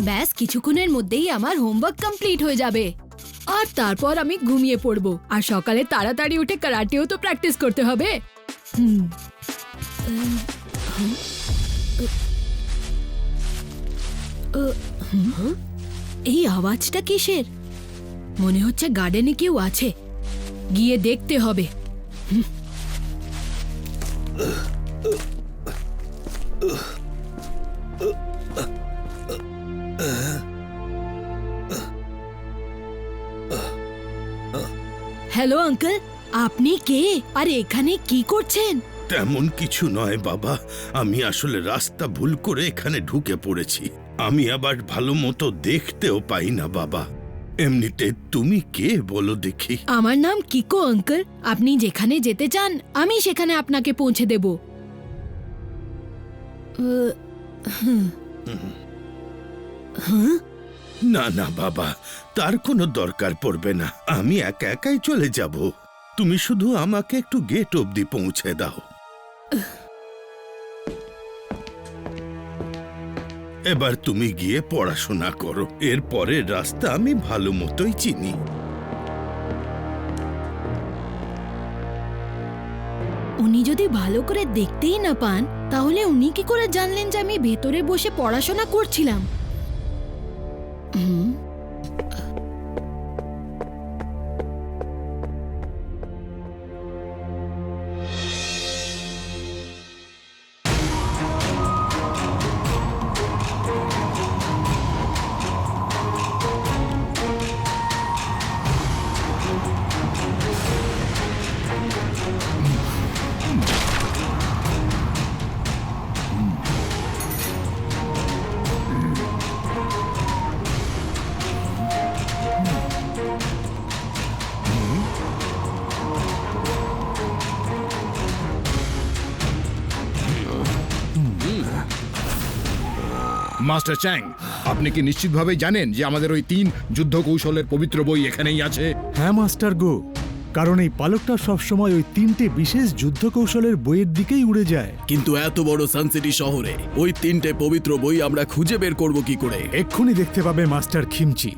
ব্যাস কিছুক্ষণের মধ্যেই আমার হোমওয়ার্ক কমপ্লিট হয়ে যাবে আর তারপর আমি ঘুমিয়ে পড়বো আর সকালে তাড়াতাড়ি উঠে কারাটেও তো প্র্যাকটিস করতে হবে। এই আওয়াজটা কিসের? মনে হচ্ছে গার্ডেনে কেউ আছে, গিয়ে দেখতে হবে। হ্যালো আঙ্কেল, আপনি কে আর এখানে কি করছেন? তেমন কিছু নয় বাবা, আমি আসলে রাস্তা ভুল করে এখানে ঢুকে পড়েছি। আমি আবার ভালো মতো দেখতেও পাই না বাবা। এমনিতে তুমি কে বলো দেখি? আমার নাম কিকো আঙ্কেল। আপনি যেখানে যেতে চান আমি সেখানে আপনাকে পৌঁছে দেব। না না বাবা, তার কোনো দরকার পড়বে না। আমি একা একাই চলে যাব। তুমি শুধু আমাকে একটু গেট অবধি পৌঁছে দাও। এবার তুমি গিয়ে পড়াশোনা করো। এর পরের রাস্তা আমি ভালো মতোই চিনি। উনি যদি ভালো করে দেখতেই না পান তাহলে উনি কি করে জানলেন যে আমি ভেতরে বসে পড়াশোনা করছিলাম? মাস্টার চ্যাং, আপনি কি নিশ্চিতভাবে জানেন যে আমাদের ওই 3 যুদ্ধ কৌশলের পবিত্র বই এখানেই আছে? হ্যাঁ মাস্টার গো, কারণ এই পালকটা সবসময় ওই 3টে বিশেষ যুদ্ধ কৌশলের বইয়ের দিকেই উড়ে যায়। কিন্তু এত বড় সানসিটি শহরে ওই 3টে পবিত্র বই আমরা খুঁজে বের করব কি করে? এক্ষুনি দেখতে পাবে মাস্টার খিমচি।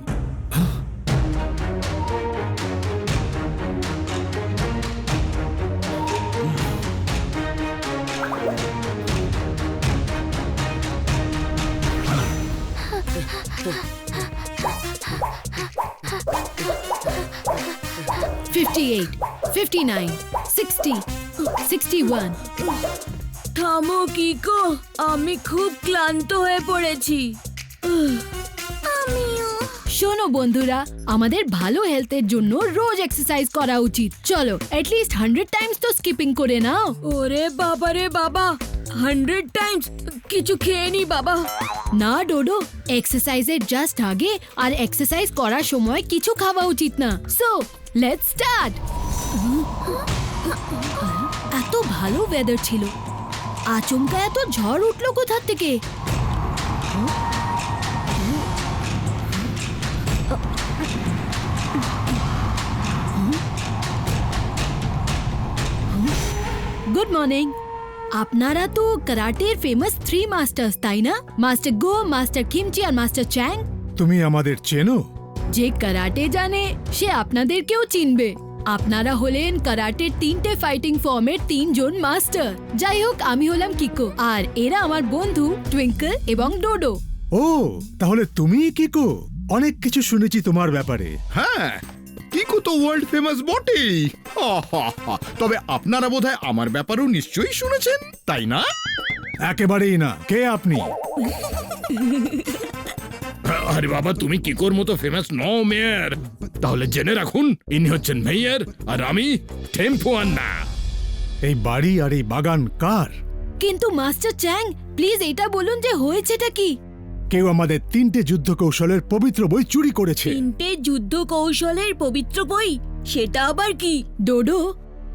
থামো কিকো, আমি খুব ক্লান্ত হয়ে পড়েছি। শোনো বন্ধুরা, আমাদের ভালো হেলথের জন্য রোজ এক্সারসাইজ করা উচিত। চলো এটলিস্ট 100 টাইমস তো স্কিপিং করে নাও। ওরে বাবা রে বাবা, 100 টাইমস? কিছু খেয়ে নি বাবা। না ডোডো, এক্সারসাইজের জাস্ট আগে আর এক্সারসাইজ করার সময় কিছু খাওয়া উচিত না। So let's start. এত ভালো ওয়েদার ছিল, আচমকা এত ঝড় উঠলো কোথা থেকে? Good morning. আপনারা তো কারাটের ফেমাস 3 মাস্টার্স, তাই না? মাস্টার গো, মাস্টার খিমচি আর মাস্টার চ্যাং। তুমি আমাদের চেনো? যে কারাটে জানে সে আপনাদেরকেও চিনবে। আপনারা হলেন কারাটের 3টে ফাইটিং ফর্মের 3 জন মাস্টার। যাই হোক, আমি হলাম কিকো আর এরা আমার বন্ধু টুইঙ্কল এবং ডোডো। ও, তাহলে তুমিই কিকো। অনেক কিছু শুনেছি তোমার ব্যাপারে। হ্যাঁ, কিকো তো ওয়ার্ল্ড ফেমাস বটেই। তবে আপনারা বোধহয় আমার ব্যাপারেও নিশ্চয়ই শুনেছেন, তাই না? একেবারেই না। কে আপনি? আরে বাবা, তুমি কিকোর মতো ফেমাস নও মেয়ার। তাহলে জেনে রাখুন, ইনি হচ্ছেন মেয়ার আর আমি টেম্পোয়ান্না। এই বাড়ি আর এই বাগান কার? কিন্তু মাস্টার চ্যাং, প্লিজ এটা বলুন যে হয়েছেটা কি? কেউ আমাদের 3টে যুদ্ধ কৌশলের পবিত্র বই চুরি করেছে। 3টে যুদ্ধ কৌশলের পবিত্র বই? সেটা আবার কি? ডোডো,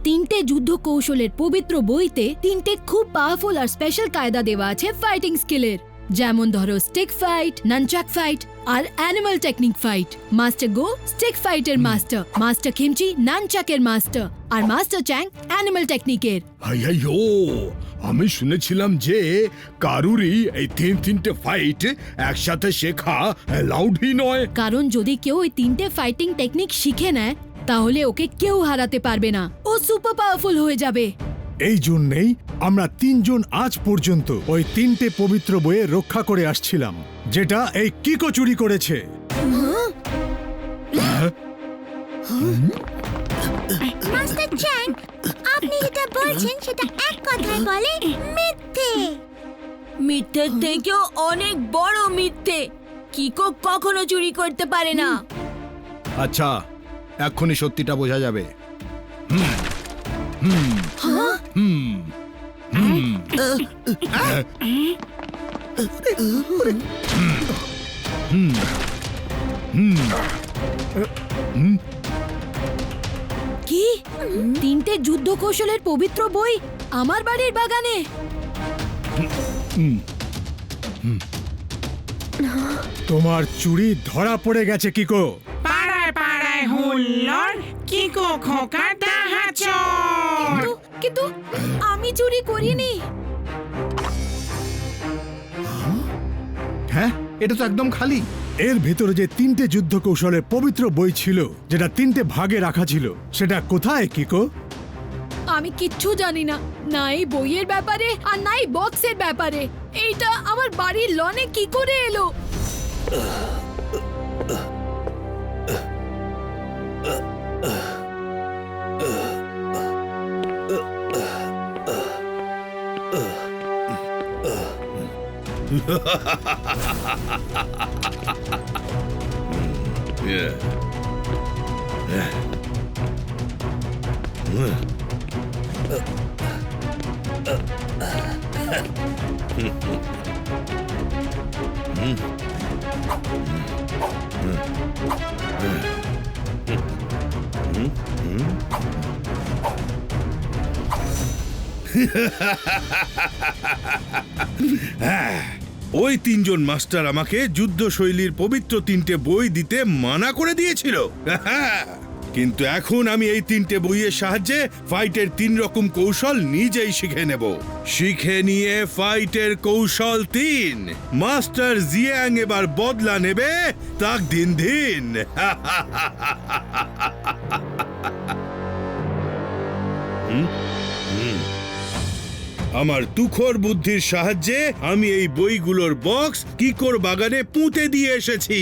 3টে যুদ্ধ কৌশলের পবিত্র বইতে 3টে খুব পাওয়ারফুল আর স্পেশাল কায়দা দেওয়া আছে ফাইটিং স্কিলের, যেমন ধরো স্টিক ফাইট, নানচাক ফাইট আর অ্যানিমাল টেকনিক ফাইট। মাস্টার গো স্টিক ফাইটের মাস্টার, মাস্টার খিমচি নানচাকের মাস্টার, আর মাস্টার চ্যাং অ্যানিমাল টেকনিকের। আইয়ো, আমি শুনেছিলাম যে কারুরই এই তিনটে ফাইট একসাথে শেখা অ্যালাউডই নয়। কারণ যদি কেউ ওই তিনটে ফাইটিং টেকনিক শিখে নেয় তাহলে ওকে কেউ হারাতে পারবে না, ও সুপার পাওয়ারফুল হয়ে যাবে। এই জন্যেই আমরা তিনজন আজ পর্যন্ত ওই তিনটে পবিত্র বইয়ে রক্ষা করে আসছিলাম, যেটা এই কিকো চুরি করেছে। মাস্টার চ্যাং, আপনি যেটা বলছেন সেটা এক কথায় বলে মিথ্যে। মিথ্যের থেকেও অনেক বড় মিথ্যে। কিকো কখনো চুরি করতে পারে না। আচ্ছা, এক্ষুনি সত্যিটা বোঝা যাবে। কি? তিনটে যুদ্ধ কৌশলের পবিত্র বই আমার বাড়ির বাগানে? তোমার চুরি ধরা পড়ে গেছে কিকো। পাড়ায় পাড়ায় হুল্লোড়, কিকো খোকা ডাহাচোর। কিন্তু আমি চুরি করিনি। হ্যাঁ, এটা তো একদম খালি। এর ভেতরে যে তিনটে যুদ্ধ কৌশলের পবিত্র বই ছিল, যেটা তিনটে ভাগে রাখা ছিল, সেটা কোথায় কিকো? আমি কিচ্ছু জানি না, না এই বইয়ের ব্যাপারে আর নাই বক্সের ব্যাপারে। এইটা আমার বাড়ির লনে কি করে এলো? ওই তিনজন মাস্টার আমাকে যুদ্ধশৈলীর পবিত্র তিনটে বই দিতে মানা করে দিয়েছিল। কিন্তু এখন আমি এই তিনটে বইয়ের সাহায্যে ফাইটের 3 রকম কৌশল নিজেই শিখে নেব। শিখে নিয়ে ফাইটের কৌশল 3, মাস্টার জিয়াং এবার বদলা নেবে তাক দিন দিন। আমার তুখর বুদ্ধির সাহায্যে আমি এই বইগুলোর বক্স কিকোর বাগানে পুঁতে দিয়ে এসেছি,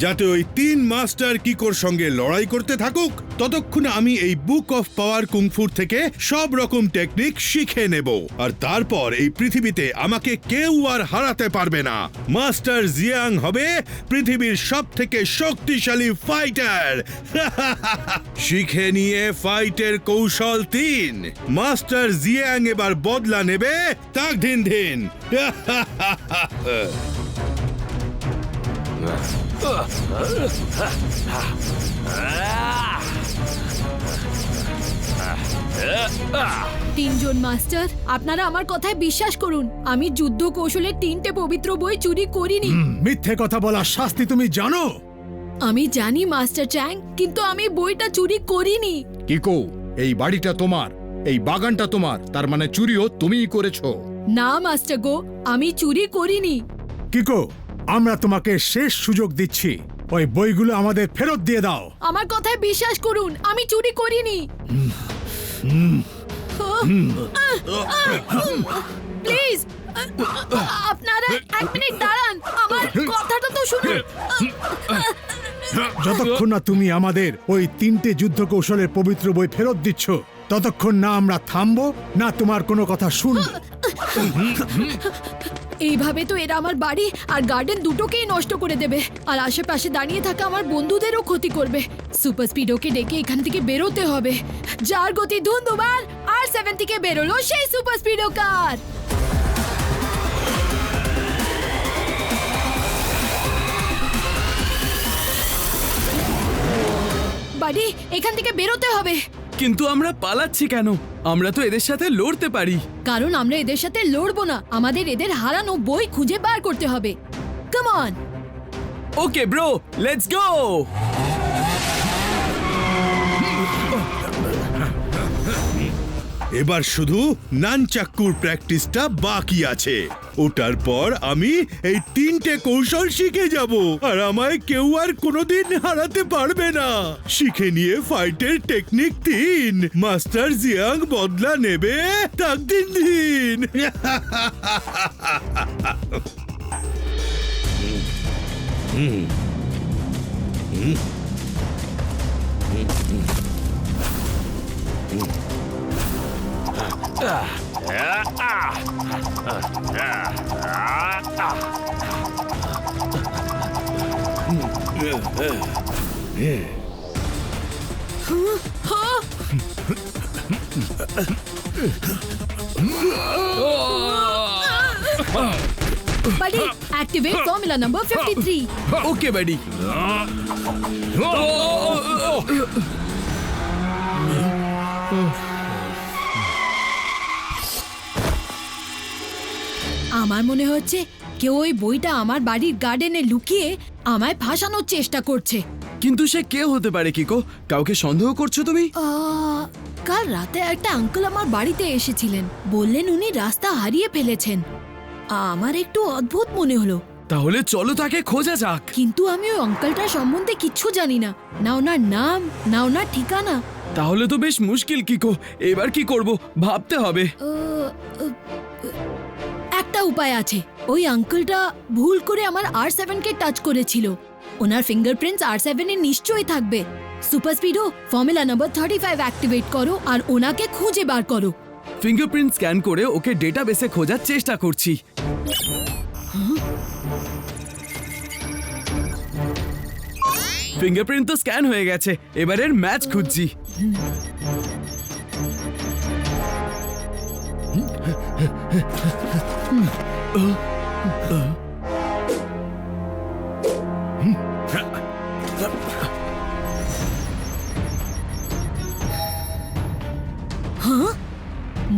যাতে ওই 3 মাস্টার কিকোর সঙ্গে লড়াই করতে থাকুক। ততক্ষণ আমি এই বুক অফ পাওয়ার কুংফুর থেকে সব রকম টেকনিক শিখে নেব, আর তারপর এই পৃথিবীতে আমাকে কেউ আর হারাতে পারবে না। মাস্টার জিয়াং হবে পৃথিবীর সবথেকে শক্তিশালী ফাইটার। শিখে নিয়ে ফাইটের কৌশল 3, মাস্টার জিয়াং এবার বদলা নেবে তাক দিন দিন। তিনজন মাস্টার, আপনারা আমার কথায় বিশ্বাস করুন, আমি যুদ্ধ কৌশলের 3টে পবিত্র বই চুরি করিনি। মিথ্যে কথা বলার শাস্তি তুমি জানো? আমি জানি মাস্টার চ্যাং, কিন্তু আমি বইটা চুরি করিনি। কিকো, এই বাড়িটা তোমার, এই বাগানটা তোমার, তার মানে চুরিও তুমিই করেছো। না মাস্টার গো, আমি চুরি করিনি। কিকো, আমরা তোমাকে শেষ সুযোগ দিচ্ছি, ওই বইগুলো আমাদের ফেরত দিয়ে দাও। আমার কথায় বিশ্বাস করুন, আমি চুরি করিনি। প্লিজ আপনারা 1 মিনিট দাঁড়ান, আমার কথাটা তো শুনুন। যতক্ষণ না তুমি আমাদের ওই তিনটে যুদ্ধ কৌশলের পবিত্র বই ফেরত দিচ্ছ, ততক্ষণ না আমরা থামবো, না তোমার কোনো কথা শুনবো। এইভাবে তো এরা আমার বাড়ি আর গার্ডেন দুটোকেই নষ্ট করে দেবে, আর আশেপাশে দাঁড়িয়ে থাকা আমার বন্ধুদেরও ক্ষতি করবে। সুপার স্পিডোকে ডেকে এখান থেকে বেরোতে হবে। যার গতি ধুন্ধুমার, আর 7 থেকে বেরোলো সেই সুপার স্পিডো কার। বাড়ি, এখান থেকে বেরোতে হবে। কিন্তু আমরা পালাচ্ছি কেন? আমরা তো এদের সাথে লড়তে পারি। কারণ আমরা এদের সাথে লড়বো না, আমাদের এদের হারানো বই খুঁজে বার করতে হবে। Come on. Okay bro, let's go. এবার শুধু নানচাক্কুর প্র্যাকটিসটা বাকি আছে। ওটার পর আমি এই 3টে কৌশল শিখে যাব, আর আমায় কেউ আর কোনোদিন হারাতে পারবে না। শিখে নিয়ে ফাইটের টেকনিক 3, মাস্টার জিয়াং বদলা নেবে তাক দিন দিন। Buddy, activate formula number 53. ওকে বাডি। আমার মনে হচ্ছে কেউ ওই বইটা আমার বাড়ির গার্ডেনে লুকিয়ে আমায় ফাঁসানোর চেষ্টা করছে। কিন্তু সে কে হতে পারে কিকো? কাউকে সন্দেহ করছো তুমি? কাল রাতে একটা আঙ্কেল আমার বাড়িতে এসেছিলেন, বললেন উনি রাস্তা হারিয়ে ফেলেছেন। আমার একটু অদ্ভুত মনে হলো। তাহলে চলো তাকে খোঁজা যাক। কিন্তু আমি ওই আঙ্কেলটার সম্বন্ধে কিচ্ছু জানি না, না ওনার নাম না ওনার ঠিকানা। তাহলে তো বেশ মুশকিল কিকো, এবার কি করব ভাবতে হবে। একটা উপায় আছে। ওই আঙ্কেলটা ভুল করে আমার R7 কে টাচ করেছিল, ওনার ফিঙ্গারপ্রিন্টস R7 এ নিশ্চয়ই থাকবে। Super Speedo, formula number 35 activate করো আর ওনাকে খুঁজে বার করো। ফিঙ্গারপ্রিন্ট স্ক্যান করে ওকে ডেটাবেসে খোঁজার চেষ্টা করছি। ফিঙ্গারপ্রিন্ট তো স্ক্যান হয়ে গেছে, এবারের ম্যাচ খুঁজছি।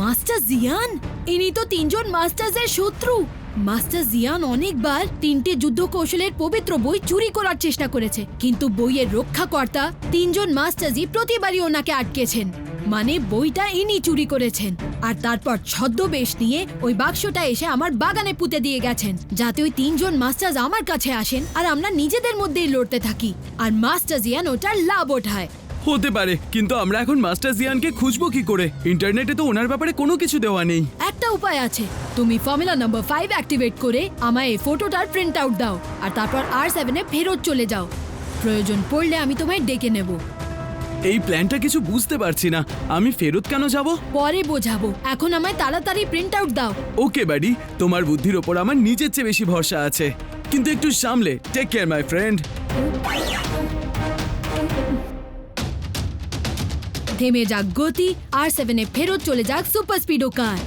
মাস্টার জিয়ান, ইনি তো 3 জন মাস্টার্সের শত্রু। মাস্টার জিয়ান অনেকবার 3টে যুদ্ধ কৌশলের পবিত্র বই চুরি করার চেষ্টা করেছে, কিন্তু বইয়ের রক্ষাকর্তা 3 জন মাস্টার্সই প্রতিবারই ওনাকে আটকেছেন। মানে বইটা ইনি চুরি করেছেন, আর তারপর ছদ্মবেশ নিয়ে ওই বাক্সটা এসে আমার বাগানে পুঁতে দিয়ে গেছেন, যাতে ওই 3 জন মাস্টার্স আমার কাছে আসেন আর আমরা নিজেদের মধ্যেই লড়তে থাকি, আর মাস্টার জিয়ান ওটার লাভ ওঠায়। হতে পারে, কিন্তু আমরা এখন মাস্টার জিয়ানকে খুঁজবো কি করে? ইন্টারনেটে তো ওনার ব্যাপারে কোনো কিছু দেওয়া নেই। একটা উপায় আছে, তুমি ফর্মুলা নাম্বার 5 অ্যাক্টিভেট করে আমায় এই ফটোটার প্রিন্ট আউট দাও, আর তারপর R7 এ ফেরত চলে যাও। প্রয়োজন পড়লে আমি তোমায় ডেকে নেব। এই প্ল্যানটা কিছু বুঝতে পারছি না, আমি ফেরত কেন যাব? পরে বোঝাবো, এখন আমায় তাড়াতাড়ি প্রিন্ট আউট দাও। ওকে বাডি, তোমার বুদ্ধির ওপর আমার নিজের চেয়ে বেশি ভরসা আছে, কিন্তু একটু সামলে। Take care my friend. থেমে যাক গতি, R7 এ ফেরত চলে যাক সুপার স্পিডো কার।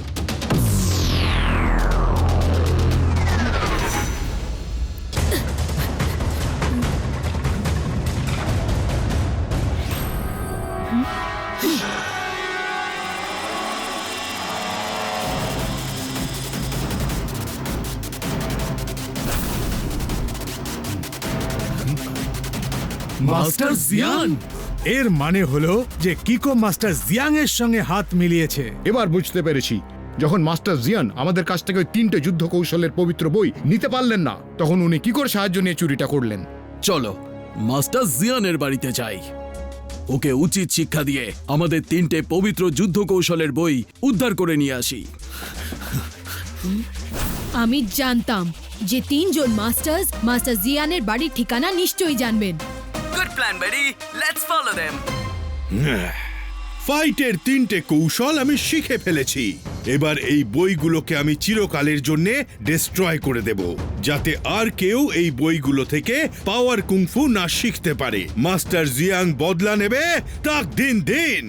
মাস্টার জিয়ান! এর মানে হলো যে কিকো মাস্টার জিয়াং এর সঙ্গে হাত মিলিয়েছে। এবার বুঝতে পেরেছি, যখন মাস্টার জিয়ান আমাদের কাছ থেকে ওই 3টে যুদ্ধ কৌশলের পবিত্র বই নিতে পারলেন না, তখন উনি কি করে সাহায্য নিয়ে চুরিটা করলেন। চলো মাস্টার জিয়ানের বাড়িতে যাই, ওকে উচিত শিক্ষা দিয়ে আমাদের 3টে পবিত্র যুদ্ধ কৌশলের বই উদ্ধার করে নিয়ে আসি। আমি জানতাম যে 3 জন মাস্টার্স মাস্টার জিয়ানের বাড়ির ঠিকানা নিশ্চয়ই জানবেন। Good plan buddy, let's follow them. ফাইটের 3টে কৌশল আমি শিখে ফেলেছি। এবার এই বইগুলোকে আমি চিরকালের জন্য ডিস্ট্রয় করে দেব, যাতে আর কেউ এই বইগুলো থেকে পাওয়ার কুংফু না শিখতে পারে। মাস্টার জিয়াং বদলা নেবে তাক দিন দিন।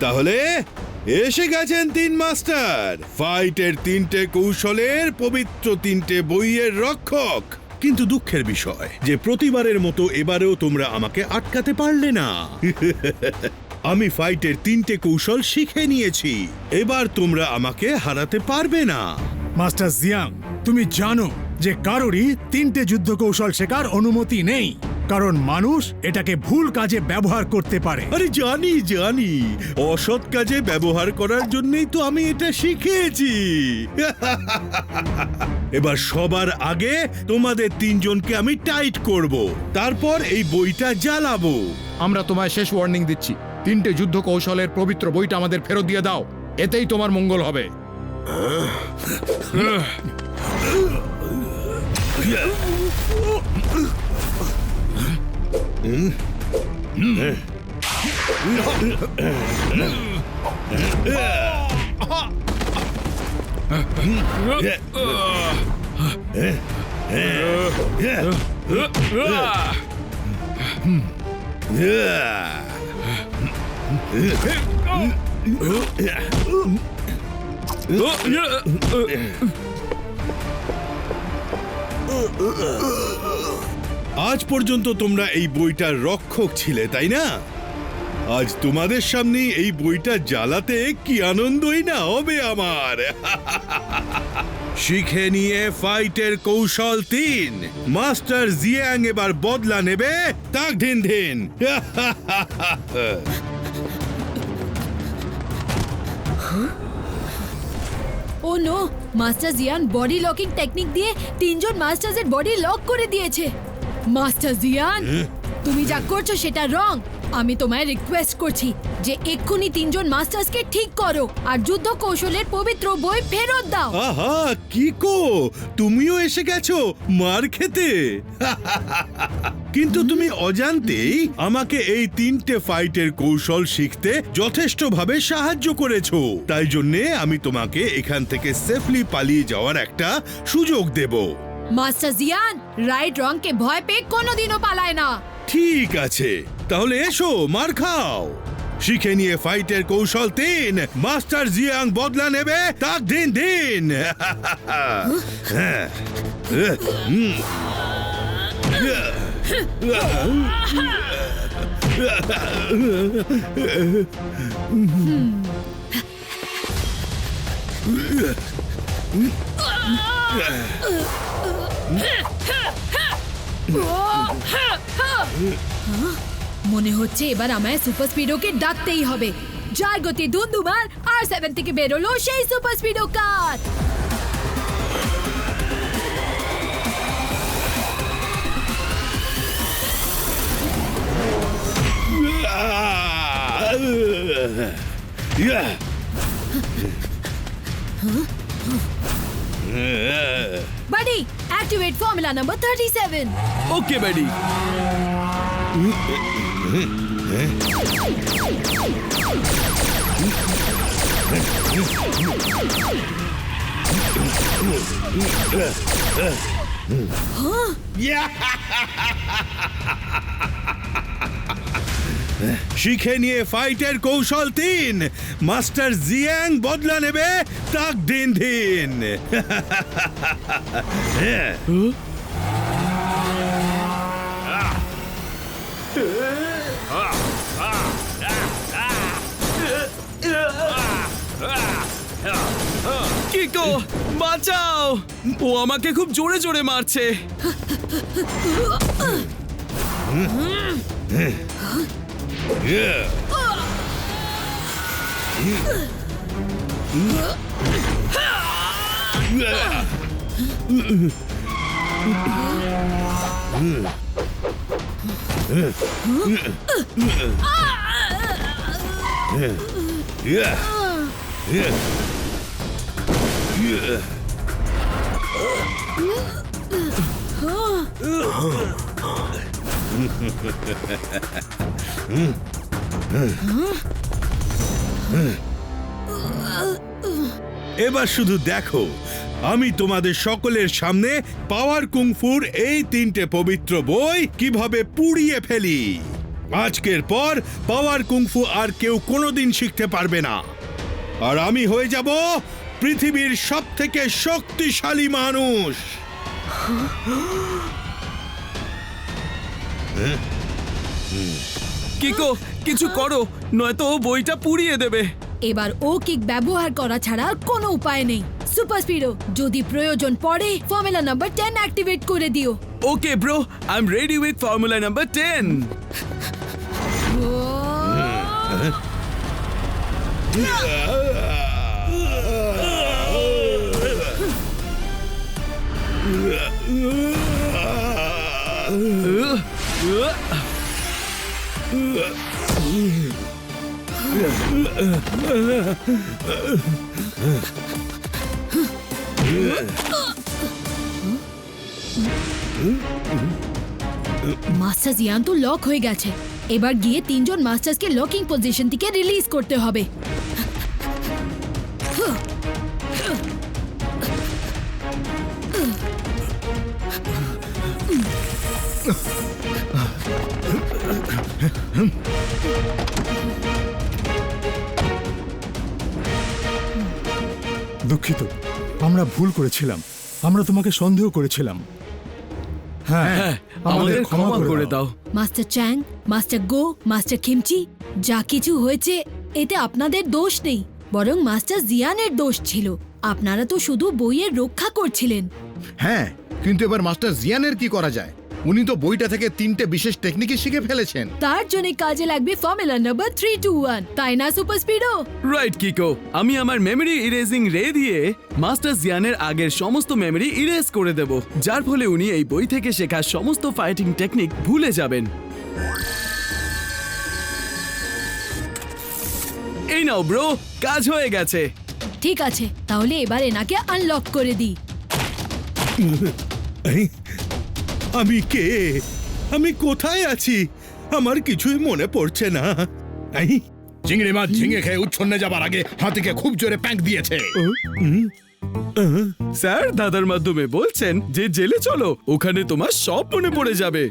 তাহলে এসে গেছেন তিন মাস্টার, ফাইটের তিনটে কৌশলের পবিত্র তিনটে বইয়ের রক্ষক। কিন্তু দুঃখের বিষয় যে প্রতিবারের মতো এবারেও তোমরা আমাকে আটকাতে পারলে না। আমি ফাইটের তিনটে কৌশল শিখে নিয়েছি, এবার তোমরা আমাকে হারাতে পারবে না। মাস্টার জিয়াং, তুমি জানো যে কারোরই তিনটে যুদ্ধ কৌশল শেখার অনুমতি নেই, কারণ মানুষ এটাকে ভুল কাজে ব্যবহার করতে পারে। আরে জানি জানি, অসৎ কাজে ব্যবহার করার জন্যই তো আমি এটা শিখেছি। এবার সবার আগে তোমাদের তিনজনকে আমি টাইট করব, তারপর এই বইটা জ্বালাবো। আমরা তোমায় শেষ ওয়ার্নিং দিচ্ছি, তিনটে যুদ্ধ কৌশলের পবিত্র বইটা আমাদের ফেরত দিয়ে দাও, এতেই তোমার মঙ্গল হবে। আজ পর্যন্ত তোমরা এই বইটার রক্ষক ছিলে, তাই না? আজ তোমাদের সামনে এই বইটা জ্বালাতে কি আনন্দই না হবে আমার। শিখে নিয়ে ফাইটের কৌশল 3, মাস্টার জিয়াং এবার বদলা নেবে তাক ধিন ধিন। ও নো, মাস্টার জিয়ান বডি লকিং টেকনিক দিয়ে তিনজন মাস্টার্সের বডি লক করে দিয়েছে। মাস্টার জিয়ান, তুমি যা করছো সেটা রং। আমি তোমায় রিকোয়েস্ট করছি যে এক্ষুনি তিনজন মাস্টার্সকে ঠিক করো আর যুদ্ধ কৌশলের পবিত্র বই ফেরত দাও। আহা, কিকো, তুমিও এসে গেছো মার খেতে। কিন্তু তুমি অজান্তেই আমাকে এই তিনটে ফাইটের কৌশল শিখতে যথেষ্টভাবে সাহায্য করেছো, তাই জন্যে আমি তোমাকে এখান থেকে সেফলি পালিয়ে যাওয়ার একটা সুযোগ দেব। মাস্টার জিয়ান রাইট রংকে ভয় পেয়ে কোনোদিনও পালায় না। ঠিক আছে, তাহলে এসো মার খাও। শিখে নিয়ে ফাইটের কৌশল 3, মাস্টার জিয়াং বদলা নেবে তাক দিন দিন। মনে হচ্ছে এবার আমায় সুপার স্পিডোকে ডাকতেই হবে। যার গতি ধুন্ধুমার R7 থেকে বেরোলো সেই সুপার স্পিডো কার। বাডি, অ্যাক্টিভেট ফর্মুলা নাম্বার 37। ওকে ব্যাডি। শিখে নিয়ে ফাইটের কৌশল 3, মাস্টার জিয়াং বদলা নেবে তাক দিন দিন। কিকো, বাঁচাও, ও আমাকে খুব জোরে জোরে মারছে। এবার শুধু দেখো আমি তোমাদের সকলের সামনে পাওয়ার কুংফুর এই 3টে পবিত্র বই কিভাবে পুড়িয়ে ফেলি। আজকের পর পাওয়ার কুংফু আর কেউ কোনোদিন শিখতে পারবে না, আর আমি হয়ে যাব পৃথিবীর সবথেকে শক্তিশালী মানুষ। কিকো কিছু করো, নয়তো ও বইটা পুড়িয়ে দেবে। এবার ও কিক ব্যবহার করা ছাড়া আর কোনো উপায় নেই। সুপার স্পিডো, যদি প্রয়োজন পড়ে ফর্মুলা নাম্বার 10 অ্যাক্টিভেট করে দিও। Okay bro, I am ready with formula number 10। Master জিয়ান তো লক হয়ে গেছে। এবার গিয়ে 3 জন মাস্টার্সকে লকিং পজিশন থেকে রিলিজ করতে হবে। দুঃখিত, আমরা ভুল করেছিলাম। আমরা তোমাকে সন্দেহ করেছিলাম। হ্যাঁ, আমাদের ক্ষমা করে দাও। মাস্টার চ্যাং, মাস্টার গো, মাস্টার খিমচি, যা কিছু হয়েছে এতে আপনাদের দোষ নেই, বরং মাস্টার জিয়ানের দোষ ছিল। আপনারা তো শুধু বইয়ের রক্ষা করছিলেন। হ্যাঁ, কিন্তু এবার মাস্টার জিয়ানের কি করা যায়? উনি তো বইটা থেকে 3টে বিশেষ টেকনিকই শিখে ফেলেছেন। তার জন্য কাজে লাগবে ফর্মুলা নাম্বার 321, তাই না সুপার স্পিডো? রাইট কিকো, আমি আমার মেমরি ইরেজিং রে দিয়ে মাস্টার জিয়ানের আগের সমস্ত মেমরি ইরেজ করে দেব, যার ফলে উনি এই বই থেকে শেখা সমস্ত ফাইটিং টেকনিক ভুলে যাবেন। এই নাও ব্রো, কাজ হয়ে গেছে। ঠিক আছে, তাহলে এবার এনাকে আনলক করে দিই। আমি কে? আমি কোথায় আছি? আমার কিছুই মনে পড়ছে না। চিংড়ি মাছ ঝিঙে খেয়ে উচ্ছন্নে যাবার আগে হাতিকে খুব জোরে প্যাঁক দিয়েছে। স্যার দাদার মাধ্যমে বলছেন যে জেলে চলো, ওখানে তোমার সব মনে পড়ে যাবে।